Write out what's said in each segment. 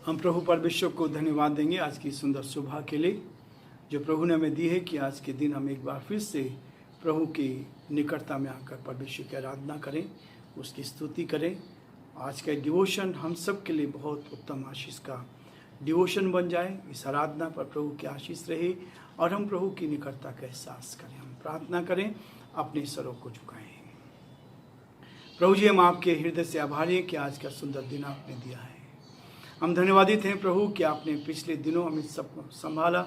हम प्रभु परमेश्वर को धन्यवाद देंगे आज की सुंदर सुबह के लिए जो प्रभु ने हमें दी है कि आज के दिन हम एक बार फिर से प्रभु की निकटता में आकर परमेश्वर की आराधना करें, उसकी स्तुति करें। आज का डिवोशन हम सब के लिए बहुत उत्तम आशीष का डिवोशन बन जाए। इस आराधना पर प्रभु की आशीष रहे और हम प्रभु की निकटता का एहसास करें। हम प्रार्थना करें, अपने सरों को झुकाएं। प्रभु जी, हम आपके हृदय से आभारी हैं कि आज का सुंदर दिन आपने दिया है। हम धन्यवादित हैं प्रभु कि आपने पिछले दिनों हमें सबको संभाला।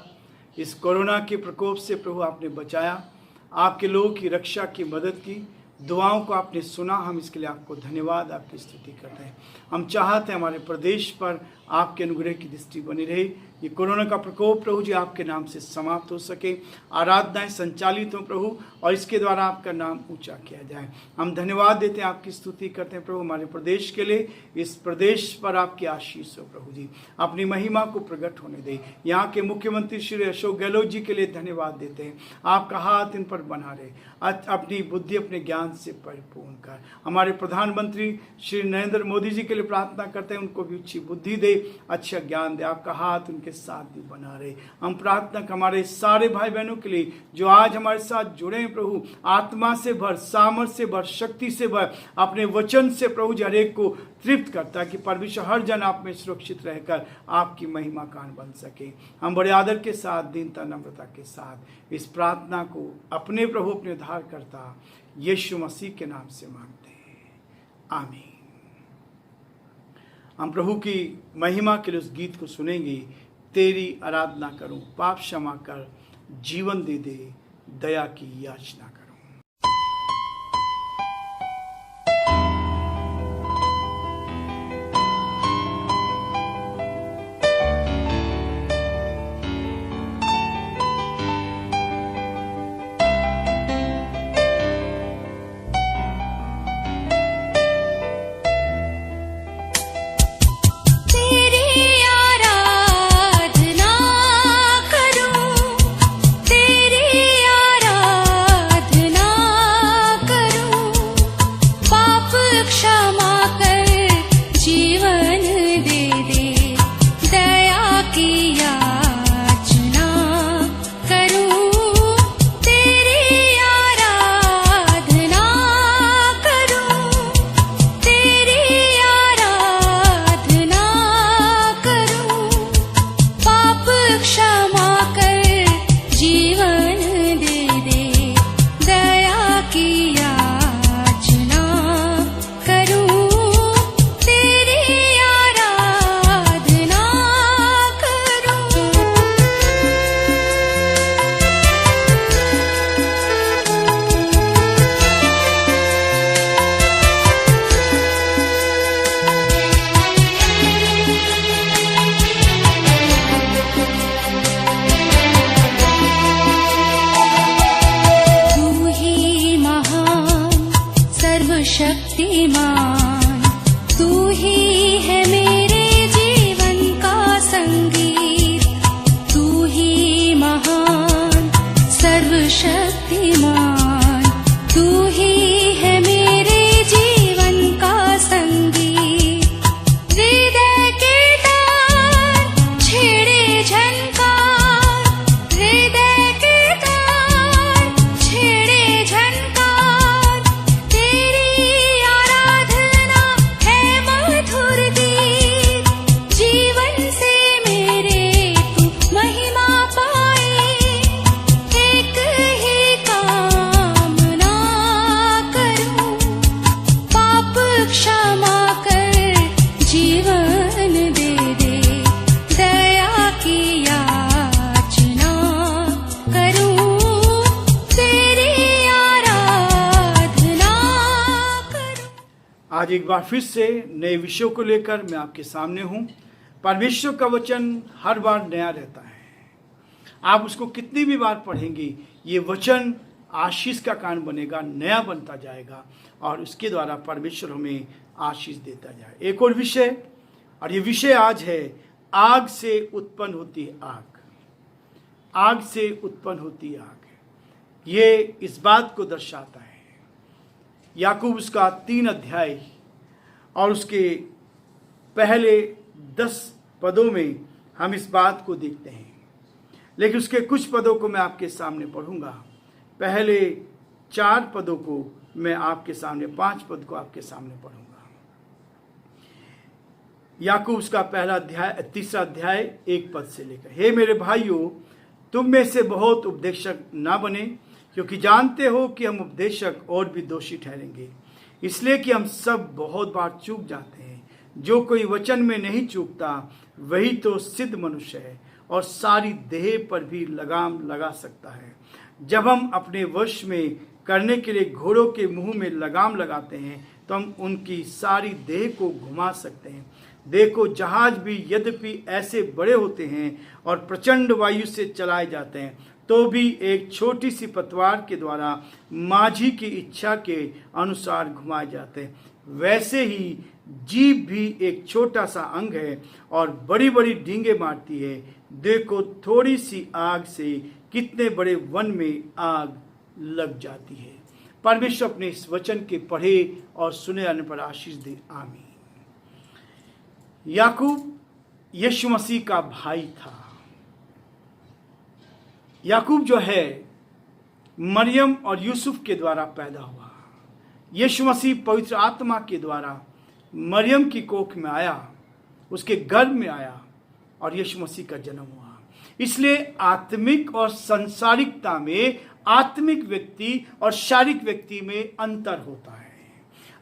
इस कोरोना के प्रकोप से प्रभु आपने बचाया, आपके लोगों की रक्षा की मदद की, दुआओं को आपने सुना। हम इसके लिए आपको धन्यवाद, आपकी स्तुति करते हैं। हम चाहते हैं हमारे प्रदेश पर आपके अनुग्रह की दृष्टि बनी रहे। ये कोरोना का प्रकोप प्रभु जी आपके नाम से समाप्त हो सके, आराधनाएं संचालित हों प्रभु, और इसके द्वारा आपका नाम ऊंचा किया जाए। हम धन्यवाद देते हैं, आपकी स्तुति करते हैं प्रभु हमारे प्रदेश के लिए। इस प्रदेश पर आपकी आशीष हो प्रभु जी, अपनी महिमा को प्रकट होने दे। यहाँ के मुख्यमंत्री श्री अशोक गहलोत जी के लिए धन्यवाद देते हैं। आपका हाथ इन पर बना रहे, अपनी बुद्धि अपने ज्ञान से परिपूर्ण कर। हमारे प्रधानमंत्री श्री नरेंद्र मोदी जी के लिए प्रार्थना करते हैं, उनको भी अच्छी बुद्धि दे, अच्छा ज्ञान दे। आपका हाथ उनके साथ भी बना रहे। हम प्रार्थना हमारे सारे भाई बहनों के लिए जो आज हमारे साथ जुड़े हैं प्रभु, आत्मा से भर, सामर्थ से भर, शक्ति से भर, अपने वचन से प्रभु जी हरेक को तृप्त करता कि परमेश्वर हर जन आप में सुरक्षित रहकर आपकी महिमा कान बन सके। हम बड़े आदर के साथ, दीनता नम्रता के साथ इस प्रार्थना को अपने प्रभु, अपने उद्धारकर्ता यीशु मसीह के नाम से मांगते हैं, आमीन। हम प्रभु की महिमा के लिए उस गीत को सुनेंगे। तेरी आराधना करूं, पाप क्षमा कर, जीवन दे दे, दया की याचना करूं। शक्तिमान तू ही है मेरे जीवन का संगीत, तू ही महान सर्वशक्तिमान, तू ही है मेरे जीवन का संगीत। हृदय के तार छेड़े झनकार, हृदय के तार छेड़े झनकार, तेरी आराधना है मधुर गीत। जीवन से मेरे तू महिमा पाए, एक ही कामना करूं, पाप क्षमा कर, जीवन दे दे, दया की याचना करूं, तेरी आराधना करूं। आज एक बार फिर से नए विषयों को लेकर मैं आपके सामने हूँ। परमेश्वर का वचन हर बार नया रहता है। आप उसको कितनी भी बार पढ़ेंगे, ये वचन आशीष का कारण बनेगा, नया बनता जाएगा और उसके द्वारा परमेश्वर हमें आशीष देता जाए। एक और विषय, और ये विषय आज है आग से उत्पन्न होती है आग। आग से उत्पन्न होती आग, ये इस बात को दर्शाता है। याकूब उसका 3 अध्याय और उसके पहले 10 पदों में हम इस बात को देखते हैं, लेकिन उसके कुछ पदों को मैं आपके सामने पढ़ूंगा। पहले 4 पदों को मैं आपके सामने, 5 पद को आपके सामने पढ़ूंगा। याकूब उसका पहला अध्याय, 3रा अध्याय 1 पद से लेकर, हे मेरे भाइयों, तुम में से बहुत उपदेशक ना बने, क्योंकि जानते हो कि हम उपदेशक और भी दोषी ठहरेंगे, इसलिए कि हम सब बहुत बार चूक जाते हैं। जो कोई वचन में नहीं चूकता वही तो सिद्ध मनुष्य है और सारी देह पर भी लगाम लगा सकता है। जब हम अपने वश में करने के लिए घोड़ों के मुंह में लगाम लगाते हैं तो हम उनकी सारी देह को घुमा सकते हैं। देखो, जहाज भी यद्यपि ऐसे बड़े होते हैं और प्रचंड वायु से चलाए जाते हैं, तो भी एक छोटी सी पतवार के द्वारा माझी की इच्छा के अनुसार घुमाए जाते हैं। वैसे ही जीभ भी एक छोटा सा अंग है और बड़ी बड़ी डींगे मारती है। देखो, थोड़ी सी आग से कितने बड़े वन में आग लग जाती है। परमेश्वर अपने इस वचन के पढ़े और सुने जाने पर आशीष दे, आमीन। याकूब यीशु मसीह का भाई था। याकूब जो है मरियम और यूसुफ के द्वारा पैदा हुआ। यीशु मसीह पवित्र आत्मा के द्वारा मरियम की कोख में आया, उसके गर्भ में आया और यीशु मसीह का जन्म हुआ। इसलिए आत्मिक और संसारिकता में आत्मिक व्यक्ति और शारीरिक व्यक्ति में अंतर होता है।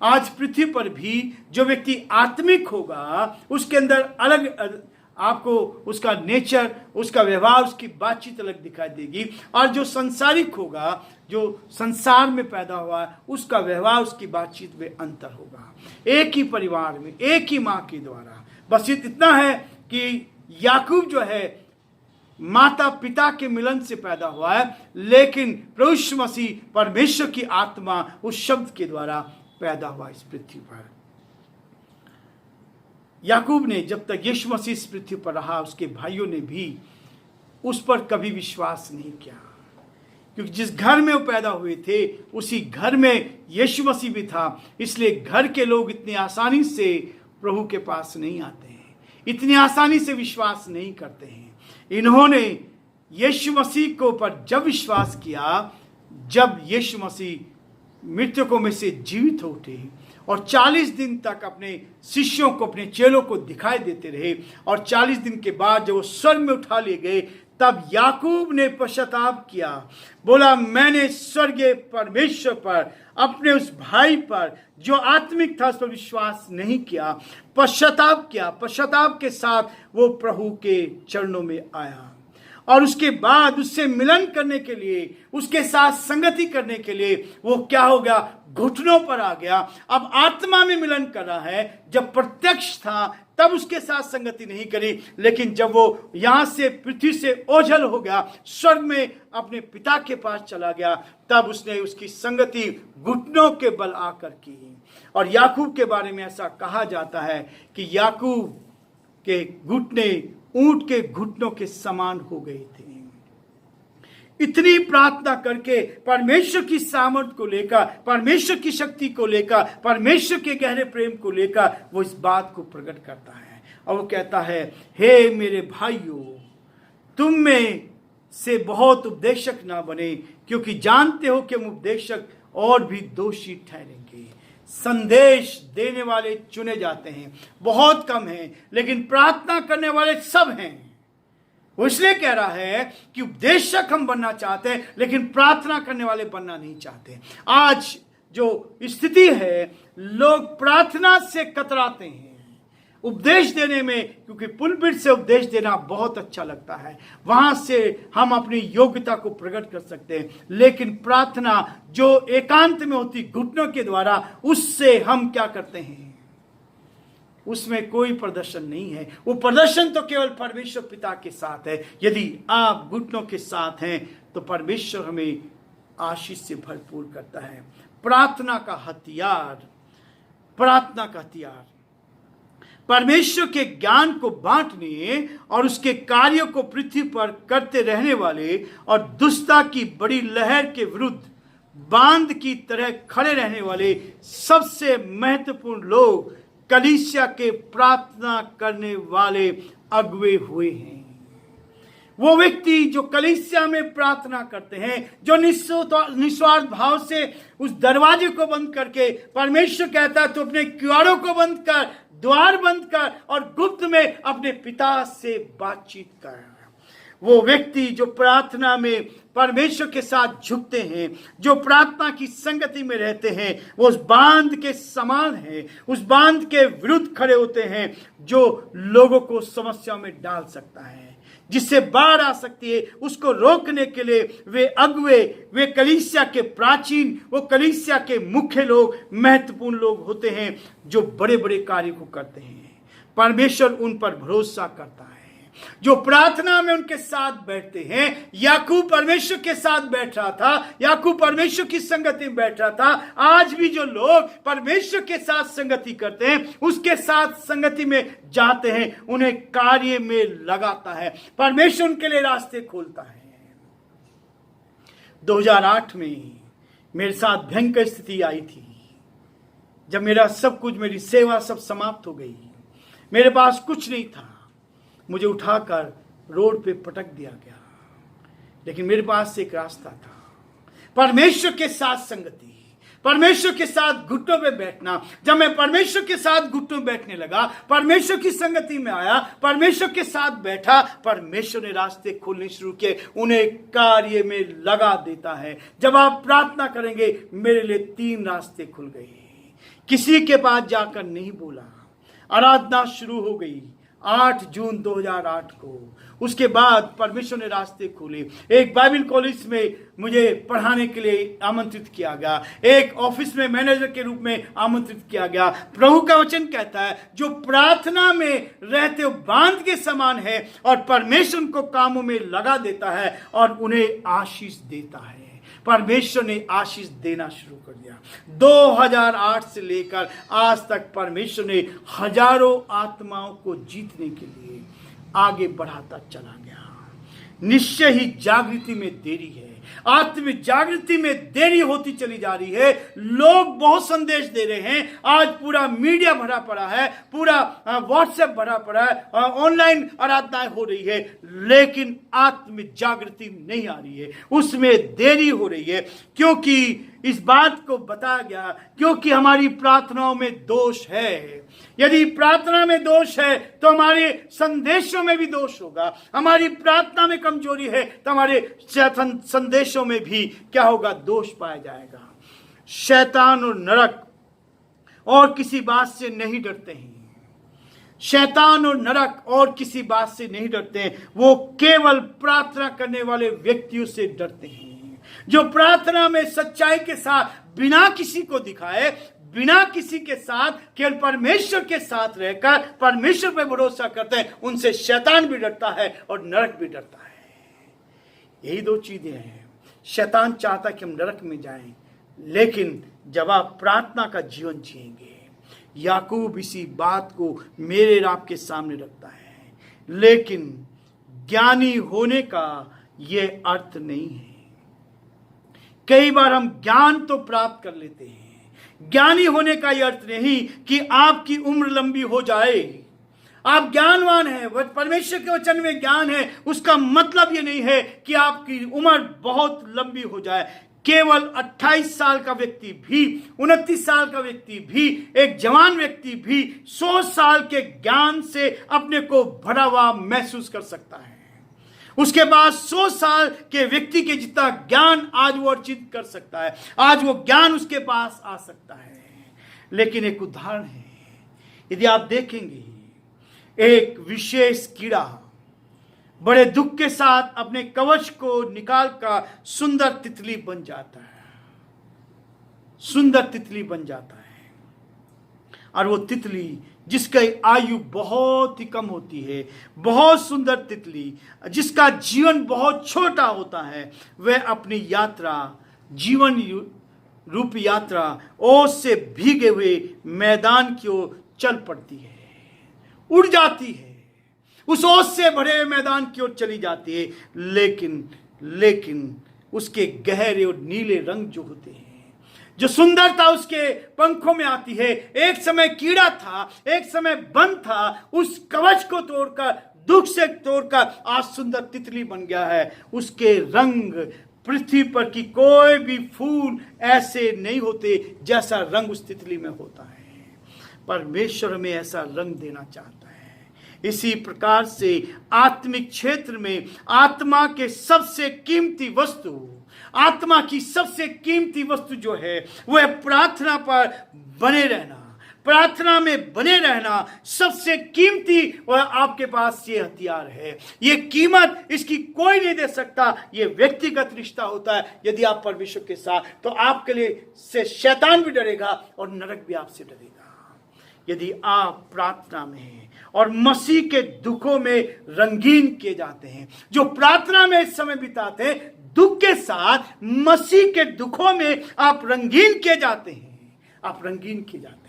आज पृथ्वी पर भी जो व्यक्ति आत्मिक होगा उसके अंदर अलग, आपको उसका नेचर, उसका व्यवहार, उसकी बातचीत अलग दिखाई देगी। और जो संसारिक होगा, जो संसार में पैदा हुआ है, उसका व्यवहार, उसकी बातचीत में अंतर होगा। एक ही परिवार में, एक ही माँ के द्वारा। बस इतना है कि याकूब जो है माता पिता के मिलन से पैदा हुआ है, लेकिन प्रभु यीशु मसीह परमेश्वर की आत्मा उस शब्द के द्वारा पैदा हुआ इस पृथ्वी पर। याकूब ने जब तक यीशु मसीह इस पृथ्वी पर रहा, उसके भाइयों ने भी उस पर कभी विश्वास नहीं किया, क्योंकि जिस घर में वो पैदा हुए थे उसी घर में यीशु मसीह भी था। इसलिए घर के लोग इतनी आसानी से प्रभु के पास नहीं आते हैं, इतनी आसानी से विश्वास नहीं करते हैं। इन्होंने यीशु मसीह को पर जब विश्वास किया, जब यीशु मसीह मृतकों में से जीवित हो उठे और 40 दिन तक अपने शिष्यों को, अपने चेलों को दिखाई देते रहे, और 40 दिन के बाद जब वो स्वर्ग में उठा लिए गए, तब याकूब ने पश्चाताप किया। बोला, मैंने स्वर्गीय परमेश्वर पर, अपने उस भाई पर जो आत्मिक था, उस पर विश्वास नहीं किया। पश्चाताप किया। पश्चाताप के साथ वो प्रभु के चरणों में आया और उसके बाद उससे मिलन करने के लिए, उसके साथ संगति करने के लिए वो क्या हो गया, घुटनों पर आ गया। अब आत्मा में मिलन कर रहा है। जब प्रत्यक्ष था तब उसके साथ संगति नहीं करी, लेकिन जब वो यहां से पृथ्वी से ओझल हो गया, स्वर्ग में अपने पिता के पास चला गया, तब उसने उसकी संगति घुटनों के बल आकर की। और याकूब के बारे में ऐसा कहा जाता है कि याकूब के घुटने ऊंट के घुटनों के समान हो गए थे। इतनी प्रार्थना करके परमेश्वर की सामर्थ को लेकर, परमेश्वर की शक्ति को लेकर, परमेश्वर के गहरे प्रेम को लेकर वो इस बात को प्रकट करता है और वो कहता है, हे मेरे भाइयों, तुम में से बहुत उपदेशक ना बने, क्योंकि जानते हो कि हम उपदेशक और भी दोषी ठहरेंगे। संदेश देने वाले चुने जाते हैं, बहुत कम हैं, लेकिन प्रार्थना करने वाले सब हैं। वो इसलिए कह रहा है कि उपदेशक हम बनना चाहते हैं, लेकिन प्रार्थना करने वाले बनना नहीं चाहते। आज जो स्थिति है, लोग प्रार्थना से कतराते हैं उपदेश देने में, क्योंकि पुलपिट से उपदेश देना बहुत अच्छा लगता है, वहां से हम अपनी योग्यता को प्रकट कर सकते हैं, लेकिन प्रार्थना जो एकांत में होती घुटनों के द्वारा, उससे हम क्या करते हैं, उसमें कोई प्रदर्शन नहीं है। वो प्रदर्शन तो केवल परमेश्वर पिता के साथ है। यदि आप घुटनों के साथ हैं तो परमेश्वर हमें आशीष से भरपूर करता है। प्रार्थना का हथियार, प्रार्थना का हथियार परमेश्वर के ज्ञान को बांटने और उसके कार्यों को पृथ्वी पर करते रहने वाले और दुष्टता की बड़ी लहर के विरुद्ध बांध की तरह खड़े रहने वाले सबसे महत्वपूर्ण लोग कलीसिया के प्रार्थना करने वाले अगुवे हुए हैं। वो व्यक्ति जो कलीसिया में प्रार्थना करते हैं, जो निस्वार्थ भाव से उस दरवाजे को बंद करके, परमेश्वर कहता है तो अपने किवाड़ों को बंद कर, द्वार बंद कर और गुप्त में अपने पिता से बातचीत कर। वो व्यक्ति जो प्रार्थना में परमेश्वर के साथ झुकते हैं, जो प्रार्थना की संगति में रहते हैं, वो उस बांध के समान है, उस बांध के विरुद्ध खड़े होते हैं जो लोगों को समस्या में डाल सकता है, जिससे बाढ़ आ सकती है। उसको रोकने के लिए वे अगुवे, वे कलीसिया के प्राचीन, वो कलीसिया के मुख्य लोग, महत्वपूर्ण लोग होते हैं जो बड़े बड़े कार्य को करते हैं। परमेश्वर उन पर भरोसा करता है, जो प्रार्थना में उनके साथ बैठते हैं। याकूब परमेश्वर के साथ बैठ रहा था, याकूब परमेश्वर की संगति में बैठ रहा था। आज भी जो लोग परमेश्वर के साथ संगति करते हैं, उसके साथ संगति में जाते हैं, उन्हें कार्य में लगाता है, परमेश्वर उनके लिए रास्ते खोलता है। 2008 में मेरे साथ भयंकर स्थिति आई थी, जब मेरा सब कुछ, मेरी सेवा सब समाप्त हो गई, मेरे पास कुछ नहीं था। मुझे उठाकर रोड पे पटक दिया गया, लेकिन मेरे पास एक रास्ता था, परमेश्वर के साथ संगति, परमेश्वर के साथ घुटनों पे बैठना। जब मैं परमेश्वर के साथ घुटनों में बैठने लगा, परमेश्वर की संगति में आया, परमेश्वर के साथ बैठा, परमेश्वर ने रास्ते खोलने शुरू किए, उन्हें कार्य में लगा देता है। जब आप प्रार्थना करेंगे, मेरे लिए 3 रास्ते खुल गए। किसी के पास जाकर नहीं बोला, आराधना शुरू हो गई 8 जून 2008 को। उसके बाद परमेश्वर ने रास्ते खोले। एक बाइबल कॉलेज में मुझे पढ़ाने के लिए आमंत्रित किया गया, एक ऑफिस में मैनेजर के रूप में आमंत्रित किया गया। प्रभु का वचन कहता है, जो प्रार्थना में रहते हो बांध के समान है, और परमेश्वर उनको कामों में लगा देता है और उन्हें आशीष देता है। परमेश्वर ने आशीष देना शुरू कर दिया। 2008 से लेकर आज तक परमेश्वर ने हजारों आत्माओं को जीतने के लिए आगे बढ़ाता चला गया। निश्चय ही जागृति में देरी है, आत्मिक जागृति में देरी होती चली जा रही है। लोग बहुत संदेश दे रहे हैं, आज पूरा मीडिया भरा पड़ा है, पूरा व्हाट्सएप भरा पड़ा है, ऑनलाइन आराधनाएं हो रही है, लेकिन आत्मिक जागृति नहीं आ रही है, उसमें देरी हो रही है। क्योंकि इस बात को बताया गया, क्योंकि हमारी प्रार्थनाओं में दोष है। यदि प्रार्थना में दोष है तो हमारे संदेशों में भी दोष होगा। हमारी प्रार्थना में कमजोरी है तो हमारे संदेशों में भी क्या होगा? दोष पाया जाएगा। शैतान और नरक और किसी बात से नहीं डरते हैं। शैतान और नरक और किसी बात से नहीं डरते हैं, वो केवल प्रार्थना करने वाले व्यक्तियों से डरते हैं, जो प्रार्थना में सच्चाई के साथ बिना किसी को दिखाए, बिना किसी के साथ, केवल परमेश्वर के साथ रहकर परमेश्वर पर भरोसा करते हैं। उनसे शैतान भी डरता है और नरक भी डरता है। यही 2 चीजें हैं। शैतान चाहता कि हम नरक में जाएं, लेकिन जब आप प्रार्थना का जीवन जिएंगे, याकूब इसी बात को मेरे और आपके सामने रखता है। लेकिन ज्ञानी होने का यह अर्थ नहीं है। कई बार हम ज्ञान तो प्राप्त कर लेते हैं, ज्ञानी होने का यह अर्थ नहीं कि आपकी उम्र लंबी हो जाए। आप ज्ञानवान हैं, परमेश्वर के वचन में ज्ञान है, उसका मतलब ये नहीं है कि आपकी उम्र बहुत लंबी हो जाए। केवल 28 साल का व्यक्ति भी, 29 साल का व्यक्ति भी, एक जवान व्यक्ति भी 100 साल के ज्ञान से अपने को भरा हुआ महसूस कर सकता है। उसके बाद 100 साल के व्यक्ति के जितना ज्ञान आज वो अर्जित कर सकता है, आज वो ज्ञान उसके पास आ सकता है। लेकिन एक उदाहरण है, यदि आप देखेंगे, एक विशेष कीड़ा बड़े दुख के साथ अपने कवच को निकालकर सुंदर तितली बन जाता है, सुंदर तितली बन जाता है। और वो तितली जिसकी आयु बहुत ही कम होती है, बहुत सुंदर तितली जिसका जीवन बहुत छोटा होता है, वह अपनी यात्रा, जीवन रूपी यात्रा ओस से भीगे हुए मैदान की ओर चल पड़ती है, उड़ जाती है, उस ओस से भरे हुए मैदान की ओर चली जाती है। लेकिन उसके गहरे और नीले रंग जो होते हैं, जो सुंदरता उसके पंखों में आती है। एक समय कीड़ा था, एक समय बंद था, उस कवच को तोड़कर दुख से तोड़कर आज सुंदर तितली बन गया है। उसके रंग पृथ्वी पर की कोई भी फूल ऐसे नहीं होते जैसा रंग उस तितली में होता है। परमेश्वर में ऐसा रंग देना चाहता है। इसी प्रकार से आत्मिक क्षेत्र में आत्मा के सबसे कीमती वस्तु, आत्मा की सबसे कीमती वस्तु जो है वह प्रार्थना पर बने रहना, प्रार्थना में बने रहना सबसे कीमती वह आपके पास ये हथियार है। ये कीमत इसकी कोई नहीं दे सकता। ये व्यक्तिगत रिश्ता होता है। यदि आप परमेश्वर के साथ, तो आपके लिए से शैतान भी डरेगा और नरक भी आपसे डरेगा। यदि आप प्रार्थना में हैं और मसीह के दुखों में रंगीन किए जाते हैं, जो प्रार्थना में इस समय बिताते हैं, दुख के साथ मसीह के दुखों में आप रंगीन किए जाते हैं, आप रंगीन किए जाते हैं।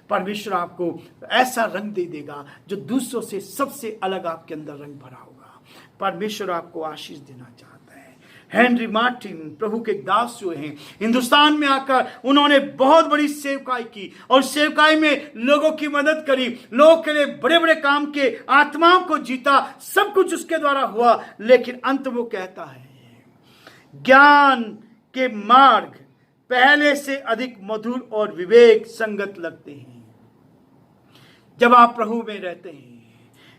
परमेश्वर आपको ऐसा रंग दे देगा जो दूसरों से सबसे अलग आपके अंदर रंग भरा होगा। परमेश्वर आपको आशीष देना चाहता है। हेनरी मार्टिन प्रभु के दास जो हैं, हिंदुस्तान में आकर उन्होंने बहुत बड़ी सेवकाई की और सेवकाई में लोगों की मदद करी, लोगों के लिए बड़े बड़े काम के, आत्माओं को जीता, सब कुछ उसके द्वारा हुआ। लेकिन अंत वो कहता है, ज्ञान के मार्ग पहले से अधिक मधुर और विवेक संगत लगते हैं। जब आप प्रभु में रहते हैं,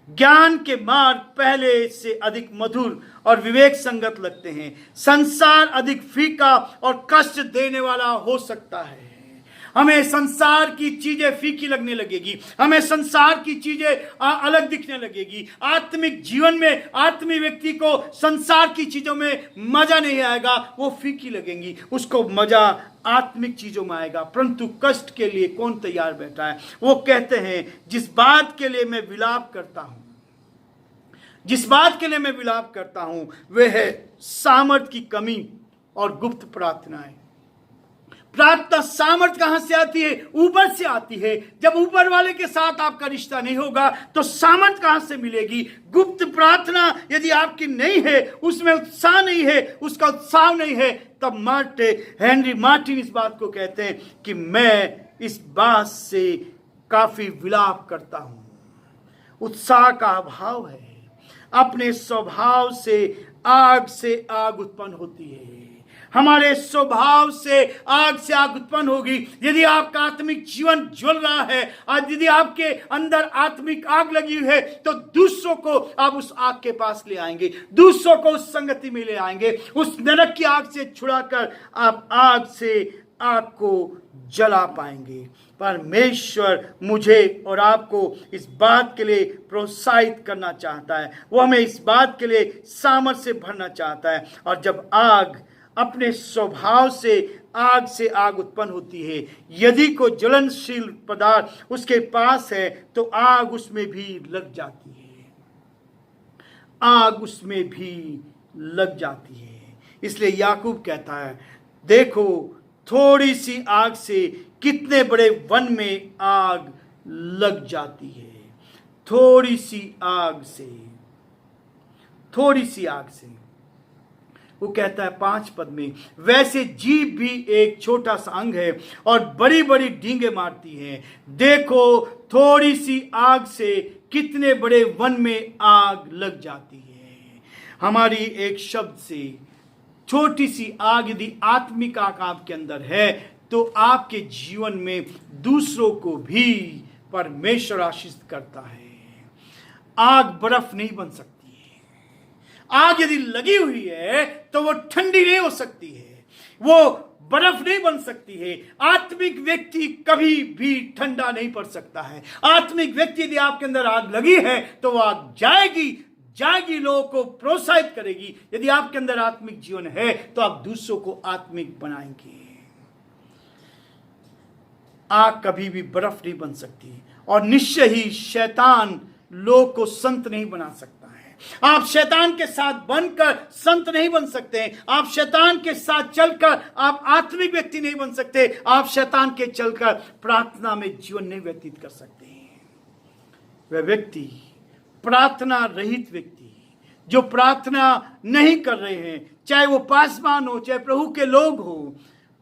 ज्ञान के मार्ग पहले से अधिक मधुर और विवेक संगत लगते हैं। संसार अधिक फीका और कष्ट देने वाला हो सकता है। हमें संसार की चीजें फीकी लगने लगेगी, हमें संसार की चीजें अलग दिखने लगेगी। आत्मिक जीवन में आत्मिक व्यक्ति को संसार की चीजों में मजा नहीं आएगा, वो फीकी लगेंगी। उसको मजा आत्मिक चीजों में आएगा। परंतु कष्ट के लिए कौन तैयार बैठा है? वो कहते हैं, जिस बात के लिए मैं विलाप करता हूं, जिस बात के लिए मैं विलाप करता हूं, वह है सामर्थ की कमी और गुप्त प्रार्थनाएं। प्रार्थना सामर्थ कहां से आती है? ऊपर से आती है। जब ऊपर वाले के साथ आपका रिश्ता नहीं होगा तो सामर्थ कहां से मिलेगी? गुप्त प्रार्थना यदि आपकी नहीं है, उसमें उत्साह नहीं है, उसका उत्साह नहीं है, तब हेनरी मार्टिन इस बात को कहते हैं कि मैं इस बात से काफी विलाप करता हूं। उत्साह का अभाव है। अपने स्वभाव से आग उत्पन्न होती है। हमारे स्वभाव से आग उत्पन्न होगी। यदि आपका आत्मिक जीवन ज्वल रहा है, आज यदि आपके अंदर आत्मिक आग लगी हुई है, तो दूसरों को आप उस आग के पास ले आएंगे, दूसरों को उस संगति में ले आएंगे। उस नरक की आग से छुड़ाकर आप आग को जला पाएंगे। परमेश्वर मुझे और आपको इस बात के लिए प्रोत्साहित करना चाहता है। वो हमें इस बात के लिए सामर्थ्य से भरना चाहता है। और जब आग अपने स्वभाव से आग उत्पन्न होती है, यदि कोई ज्वलनशील पदार्थ उसके पास है तो आग उसमें भी लग जाती है, आग उसमें भी लग जाती है। इसलिए याकूब कहता है, देखो थोड़ी सी आग से कितने बड़े वन में आग लग जाती है। थोड़ी सी आग से वो कहता है 5 पद में, वैसे जीभ भी एक छोटा सा अंग है और बड़ी बड़ी डींगे मारती है। देखो थोड़ी सी आग से कितने बड़े वन में आग लग जाती है। हमारी एक शब्द से छोटी सी आग यदि आत्मिक आग आपके अंदर है तो आपके जीवन में दूसरों को भी परमेश्वर आशीष करता है। आग बर्फ नहीं बन सकती। आग यदि लगी हुई है तो वो ठंडी नहीं हो सकती है, वो बर्फ नहीं बन सकती है। आत्मिक व्यक्ति कभी भी ठंडा नहीं पड़ सकता है। आत्मिक व्यक्ति यदि आपके अंदर आग लगी है तो वो आग जाएगी, लोगों को प्रोत्साहित करेगी। यदि आपके अंदर आत्मिक जीवन है तो आप दूसरों को आत्मिक बनाएंगे। आग कभी भी बर्फ नहीं बन सकती और निश्चय ही शैतान लोग को संत नहीं बना सकता है। आप शैतान के साथ बनकर संत नहीं बन सकते हैं। आप शैतान के साथ चलकर आप आत्मिक व्यक्ति नहीं बन सकते। आप शैतान के चलकर प्रार्थना में जीवन नहीं व्यतीत कर सकते हैं। वह व्यक्ति, प्रार्थना रहित व्यक्ति, जो प्रार्थना नहीं कर रहे हैं, चाहे वो पासवान हो चाहे प्रभु के लोग हो,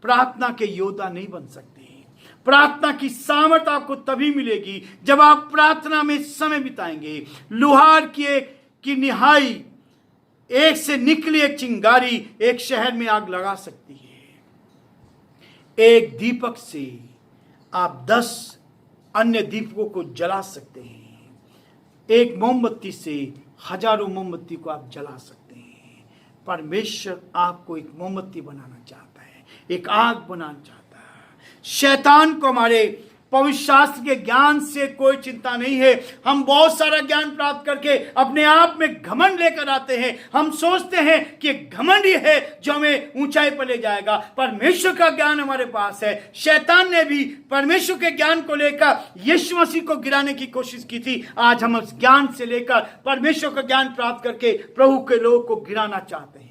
प्रार्थना के योद्धा नहीं बन सकते। प्रार्थना की सामर्थ आपको तभी मिलेगी जब आप प्रार्थना में समय बिताएंगे। लोहार की निहाई, एक से निकली एक चिंगारी एक शहर में आग लगा सकती है। एक दीपक से आप 10 अन्य दीपकों को जला सकते हैं। एक मोमबत्ती से हजारों मोमबत्ती को आप जला सकते हैं। परमेश्वर आपको एक मोमबत्ती बनाना चाहता है, एक आग बनाना चाहता है। शैतान को हमारे पवित्र शास्त्र के ज्ञान से कोई चिंता नहीं है। हम बहुत सारा ज्ञान प्राप्त करके अपने आप में घमंड लेकर आते हैं। हम सोचते हैं कि घमंड ही है जो हमें ऊंचाई पर ले जाएगा। परमेश्वर का ज्ञान हमारे पास है। शैतान ने भी परमेश्वर के ज्ञान को लेकर यीशु मसीह को गिराने की कोशिश की थी। आज हम उस ज्ञान से लेकर परमेश्वर का ज्ञान प्राप्त करके प्रभु के लोगों को गिराना चाहते हैं,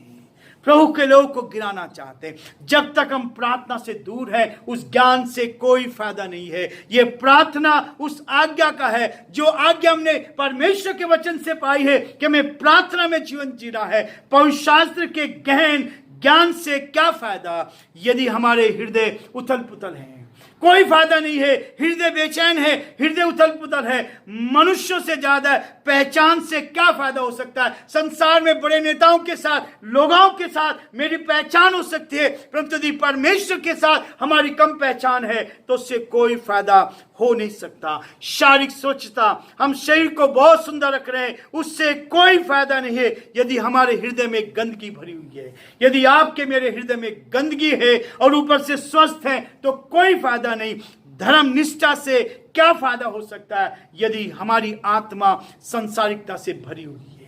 प्रभु के लोगों को गिराना चाहते हैं। जब तक हम प्रार्थना से दूर है उस ज्ञान से कोई फायदा नहीं है। ये प्रार्थना उस आज्ञा का है जो आज्ञा हमने परमेश्वर के वचन से पाई है कि हमें प्रार्थना में जीवन जीना है। पवित्र शास्त्र के गहन ज्ञान से क्या फायदा यदि हमारे हृदय उथल पुथल हैं? कोई फायदा नहीं है। हृदय बेचैन है, हृदय उथल पुथल है। मनुष्यों से ज्यादा पहचान से क्या फायदा हो सकता है? संसार में बड़े नेताओं के साथ, लोगों के साथ मेरी पहचान हो सकती है, परंतु यदि परमेश्वर के साथ हमारी कम पहचान है तो उससे कोई फायदा हो नहीं सकता। शारीरिक स्वच्छता, हम शरीर को बहुत सुंदर रख रहे हैं, उससे कोई फायदा नहीं है यदि हमारे हृदय में गंदगी भरी हुई है। यदि आपके मेरे हृदय में गंदगी है और ऊपर से स्वस्थ है तो कोई फायदा नहीं। धर्म निष्ठा से क्या फायदा हो सकता है यदि हमारी आत्मा संसारिकता से भरी हुई है?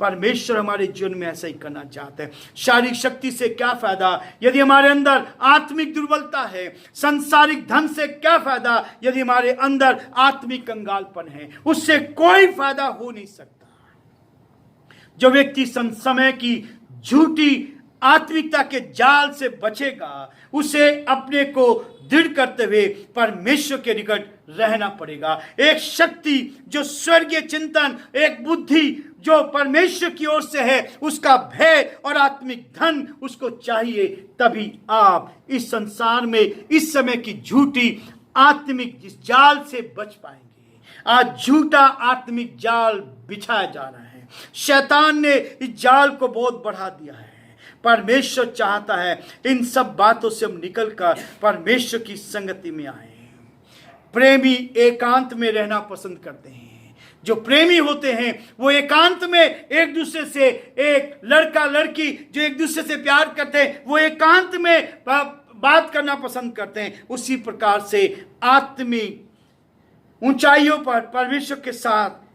परमेश्वर हमारे जीवन में ऐसा ही करना चाहते हैं। शारीरिक शक्ति से क्या फायदा यदि हमारे अंदर आत्मिक दुर्बलता है? संसारिक धन से क्या फायदा यदि हमारे अंदर आत्मिक कंगालपन है? उससे कोई फायदा हो नहीं सकता। जो व्यक्ति समय की झूठी आत्मिकता के जाल से बचेगा उसे अपने को दृढ़ करते हुए परमेश्वर के निकट रहना पड़ेगा। एक शक्ति जो स्वर्गीय चिंतन, एक बुद्धि जो परमेश्वर की ओर से है, उसका भय और आत्मिक धन उसको चाहिए। तभी आप इस संसार में इस समय की झूठी आत्मिक जिस जाल से बच पाएंगे। आज झूठा आत्मिक जाल बिछाया जा रहा है। शैतान ने इस जाल को बहुत बढ़ा दिया है। परमेश्वर चाहता है इन सब बातों से हम निकलकर परमेश्वर की संगति में आए। प्रेमी एकांत में रहना पसंद करते हैं। जो प्रेमी होते हैं वो एकांत में एक दूसरे से, एक लड़का लड़की जो एक दूसरे से प्यार करते हैं वो एकांत में बात करना पसंद करते हैं। उसी प्रकार से आत्मिक ऊंचाइयों पर परमेश्वर के साथ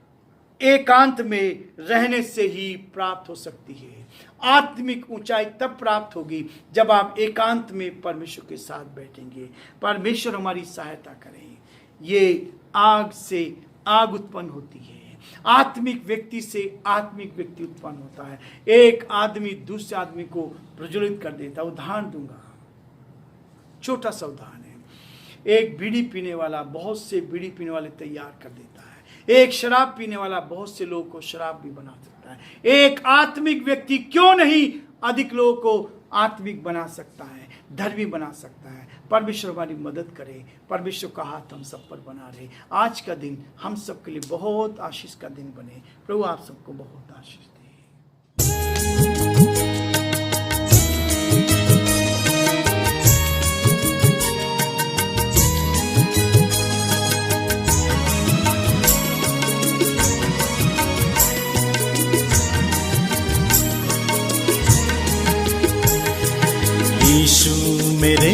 एकांत में रहने से ही प्राप्त हो सकती है। आत्मिक ऊंचाई तब प्राप्त होगी जब आप एकांत में परमेश्वर के साथ बैठेंगे। परमेश्वर हमारी सहायता करें। ये आग से आग उत्पन्न होती है। आत्मिक व्यक्ति से आत्मिक व्यक्ति उत्पन्न होता है। एक आदमी दूसरे आदमी को प्रज्वलित कर देता है। उदाहरण दूंगा, छोटा सा उदाहरण है। एक बीड़ी पीने वाला बहुत से बीड़ी पीने वाले तैयार कर देता है। एक शराब पीने वाला बहुत से लोगों को शराब भी बना सकता है। एक आत्मिक व्यक्ति क्यों नहीं अधिक लोगों को आत्मिक बना सकता है, धर्मी बना सकता है। परमेश्वर हमारी मदद करे। परमेश्वर का हाथ हम सब पर बना रहे। आज का दिन हम सबके लिए बहुत आशीष का दिन बने। प्रभु आप सबको बहुत आशीष दे। यीशु मेरे,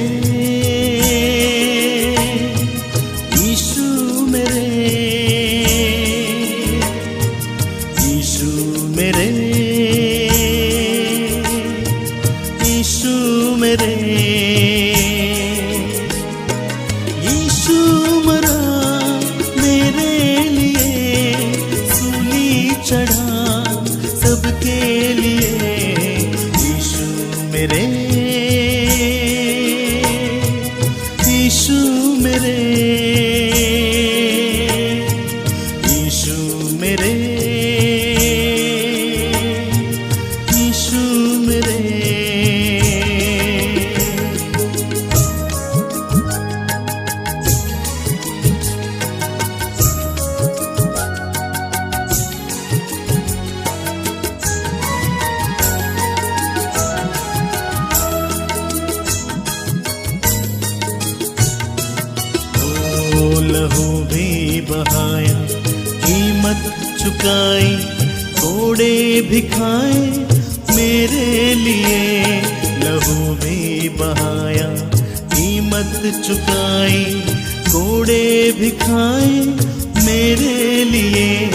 यीशु मेरे, यीशु मेरे, यीशु मेरे, यीशु मरा मेरे लिए, सूली चढ़ा सबके लिए। यीशु मेरे, यीशु मेरे, यीशु मेरे, यीशु मेरे। बहाया, कीमत चुकाई, कोड़े भी खाए मेरे लिए, लहू भी बहाया, कीमत चुकाई, कोड़े भी खाए मेरे लिए।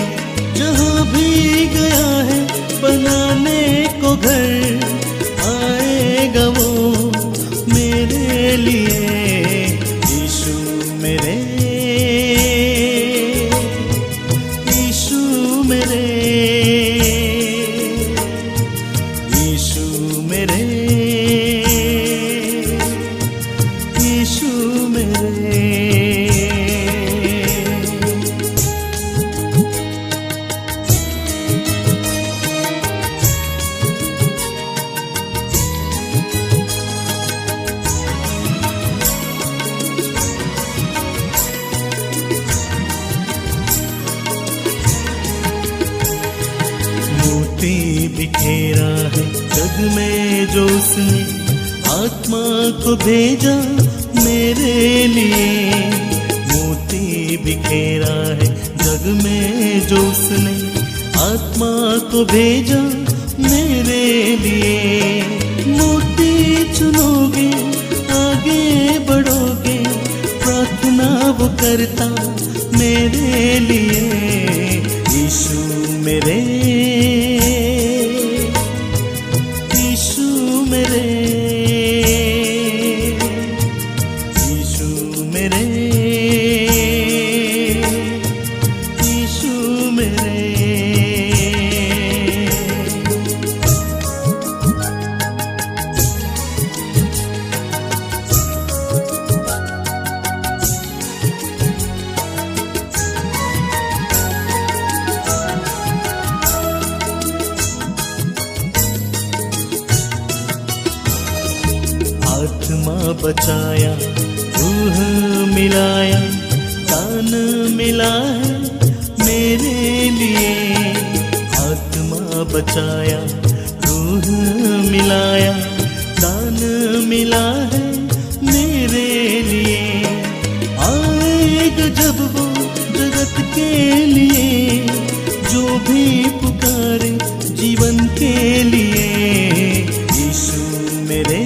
जहाँ भी गया है बनाने को घर, आएगा वो मेरे लिए। यीशु मेरे, यीशु मेरे, यीशु मेरे, यीशु मेरे। बिखेरा है जग में जो उसने, आत्मा को भेजा मेरे लिए। मोती बिखेरा है जग में जो उसने, आत्मा को भेजा मेरे लिए। मोती चुनोगे आगे बढ़ोगे, प्रार्थना वो करता मेरे लिए। यीशु मेरे, यीशु मेरे, यीशु मेरे, यीशु मेरे। आत्मा बचाया, रूह मिलाया, दान मिला है मेरे लिए। आत्मा बचाया, रूह मिलाया, दान मिला है मेरे लिए। आएगा जब वो जगत के लिए, जो भी पुकारे जीवन के लिए। यीशु मेरे,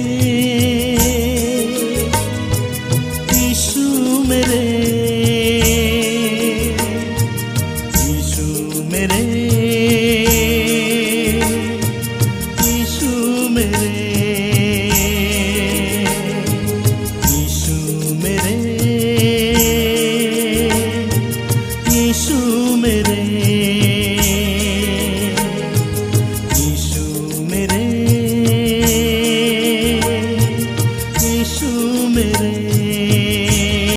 यीशु मेरे, यीशु मेरे, यीशु मेरे।